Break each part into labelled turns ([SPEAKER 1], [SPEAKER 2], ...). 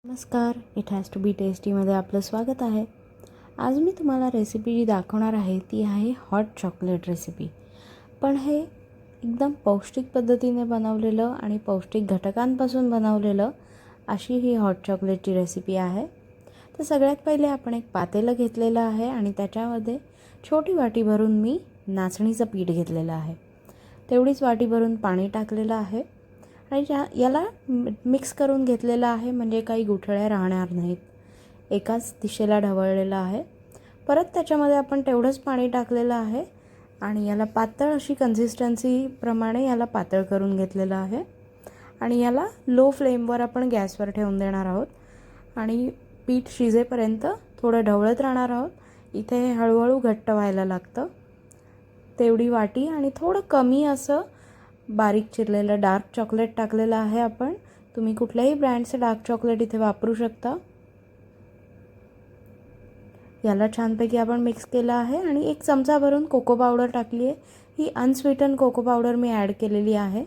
[SPEAKER 1] नमस्कार, it has to be टेस्टीमध्ये आपलं स्वागत आहे. आज मी तुम्हाला रेसिपी जी दाखवणार आहे ती आहे हॉट चॉकलेट रेसिपी. पण हे एकदम पौष्टिक पद्धतीने बनवलेलं आणि पौष्टिक घटकांपासून बनवलेलं अशी ही हॉट चॉकलेटची रेसिपी आहे. तर सगळ्यात पहिले आपण एक पातेलं घेतलेलं आहे आणि त्याच्यामध्ये छोटी वाटी भरून मी नाचणीचं पीठ घेतलेलं आहे. तेवढीच वाटी भरून पाणी टाकलेलं आहे आणि याला मिक्स करून घेतलेलं आहे, म्हणजे काही गुठळ्या राहणार नाहीत. एकाच दिशेला ढवळलेलं आहे. परत त्याच्यामध्ये आपण तेवढंच पाणी टाकलेलं आहे आणि याला पातळ अशी कन्सिस्टन्सीप्रमाणे याला पातळ करून घेतलेलं आहे आणि याला लो फ्लेमवर आपण गॅसवर ठेवून देणार आहोत आणि पीठ शिजेपर्यंत थोडं ढवळत राहणार आहोत. इथे हे हळूहळू घट्ट व्हायला लागतं. तेवढी वाटी आणि थोडं कमी असं बारीक चिरलेलं डार्क चॉकलेट टाकलेलं आहे आपण. तुम्ही कुठल्याही ब्रँडचं डार्क चॉकलेट इथे वापरू शकता. याला छानपैकी आपण मिक्स केलं आहे आणि 1 चमचा भरून कोको पावडर टाकली आहे. ही अनस्वीटन कोको पावडर मी ॲड केलेली आहे.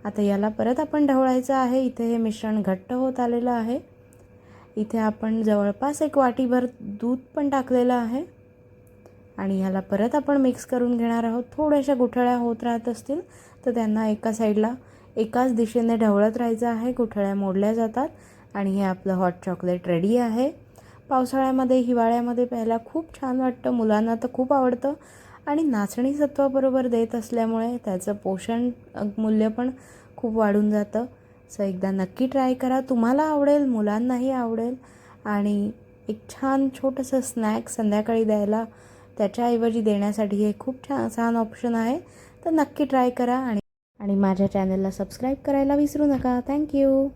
[SPEAKER 1] आता याला परत आपण ढवळायचं आहे. इथे हे मिश्रण घट्ट होत आलेलं आहे. इथे आपण जवळपास 1 वाटीभर दूध पण टाकलेलं आहे आणि ह्याला परत आपण मिक्स करून घेणार आहोत. थोड्याशा गुठळ्या होत राहत असतील तर त्यांना एका साईडला एकाच दिशेने ढवळत राहायचं आहे. गुठळ्या मोडल्या जातात आणि हे आपलं हॉट चॉकलेट रेडी आहे. पावसाळ्यामध्ये हिवाळ्यामध्ये प्यायला खूप छान वाटतं. मुलांना तर खूप आवडतं आणि नाचणी सत्वाबरोबर देत असल्यामुळे त्याचं पोषण मूल्य पण खूप वाढून जातं. सो एकदा नक्की ट्राय करा. तुम्हाला आवडेल, मुलांनाही आवडेल आणि एक छान छोटंसं स्नॅक संध्याकाळी द्यायला त्याच्याऐवजी देण्यासाठी हे खूप छान ऑप्शन आहे. तर नक्की ट्राय करा आणि माझ्या चॅनलला सबस्क्राईब करायला विसरू नका. थँक्यू.